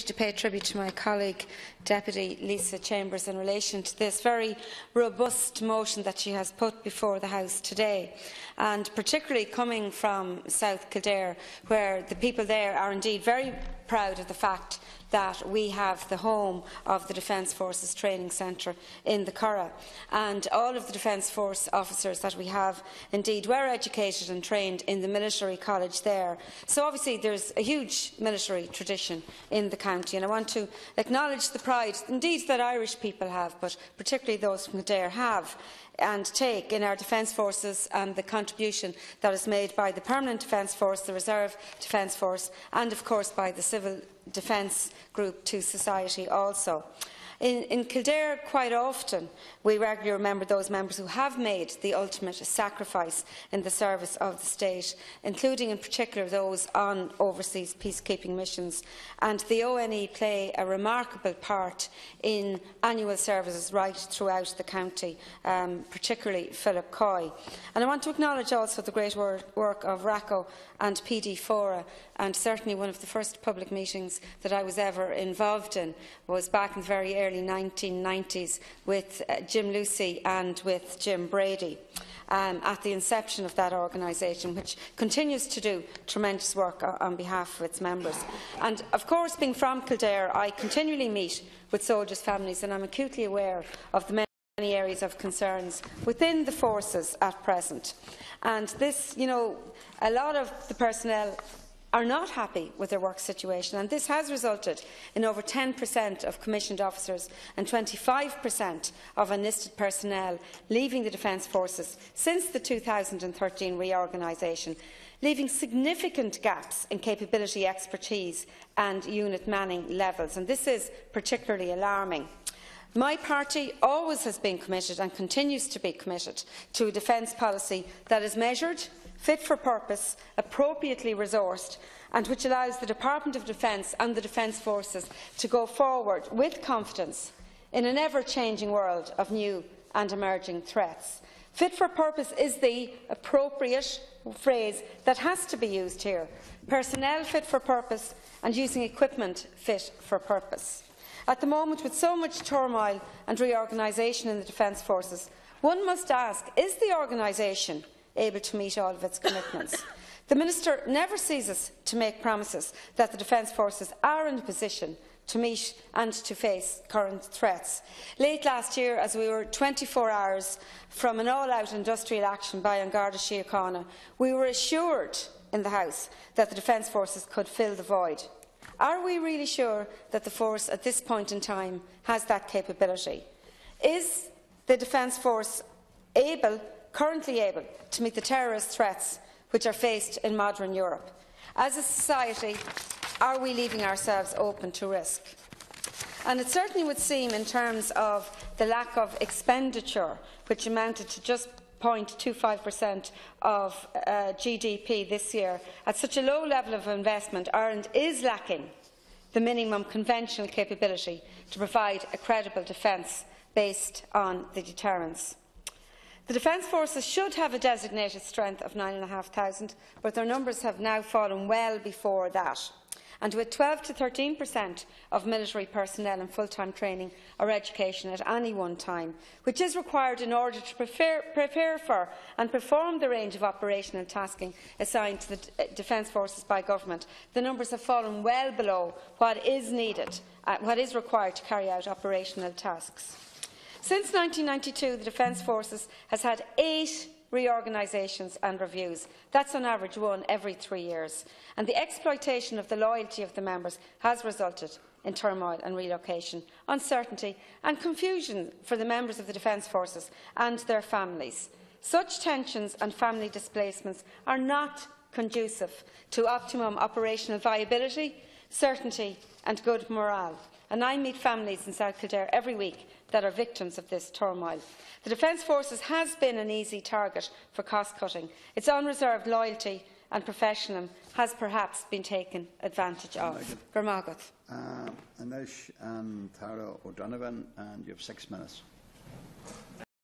to pay tribute to my colleague, Deputy Lisa Chambers, in relation to this very robust motion that she has put before the House today, and particularly coming from South Kildare, where the people there are indeed very proud of the fact that we have the home of the Defence Forces Training Centre in the Curragh, and all of the Defence Force officers that we have indeed were educated and trained in the military college there. So obviously there is a huge military tradition in the county, and I want to acknowledge the pride indeed that Irish people have, but particularly those from Kildare have and take in our Defence Forces and the contribution that is made by the Permanent Defence Force, the Reserve Defence Force and of course by the Civil Defence Group to society also. In Kildare, quite often, we regularly remember those members who have made the ultimate sacrifice in the service of the state, including in particular those on overseas peacekeeping missions. And the ONE play a remarkable part in annual services right throughout the county, particularly Philip Coy. And I want to acknowledge also the great work of RACO and PD Fora, and certainly one of the first public meetings that I was ever involved in was back in the very early 1990s with Jim Lucy and with Jim Brady at the inception of that organisation, which continues to do tremendous work on behalf of its members. And of course, being from Kildare, I continually meet with soldiers' families, and I am acutely aware of the many areas of concerns within the forces at present. And this, a lot of the personnel are not happy with their work situation, and this has resulted in over 10% of commissioned officers and 25% of enlisted personnel leaving the Defence Forces since the 2013 reorganisation, leaving significant gaps in capability, expertise and unit manning levels, and this is particularly alarming. My party always has been committed and continues to be committed to a defence policy that is measured, fit for purpose, appropriately resourced, and which allows the Department of Defence and the Defence Forces to go forward with confidence in an ever-changing world of new and emerging threats. Fit for purpose is the appropriate phrase that has to be used here. Personnel fit for purpose and using equipment fit for purpose. At the moment, with so much turmoil and reorganisation in the Defence Forces, one must ask, is the organisation able to meet all of its commitments? The Minister never ceases to make promises that the Defence Forces are in a position to meet and to face current threats. Late last year, as we were 24 hours from an all-out industrial action by An Garda Síochána, we were assured in the House that the Defence Forces could fill the void. Are we really sure that the force at this point in time has that capability? Is the Defence Force currently able to meet the terrorist threats which are faced in modern Europe? As a society, are we leaving ourselves open to risk? And it certainly would seem, in terms of the lack of expenditure, which amounted to just 0.25% of GDP this year, at such a low level of investment, Ireland is lacking the minimum conventional capability to provide a credible defence based on the deterrence. The Defence Forces should have a designated strength of 9,500, but their numbers have now fallen well before that. And with 12 to 13% of military personnel in full-time training or education at any one time, which is required in order to prepare for and perform the range of operational tasking assigned to the Defence Forces by government, the numbers have fallen well below what is needed, what is required to carry out operational tasks. Since 1992, the Defence Forces has had 8 reorganisations and reviews. That's on average one every 3 years. And the exploitation of the loyalty of the members has resulted in turmoil and relocation, uncertainty and confusion for the members of the Defence Forces and their families. Such tensions and family displacements are not conducive to optimum operational viability, certainty and good morale. And I meet families in South Kildare every week that are victims of this turmoil. The Defence Forces has been an easy target for cost-cutting. Its unreserved loyalty and professionalism has perhaps been taken advantage of. Anish and Tara O'Donovan, and you have 6 minutes.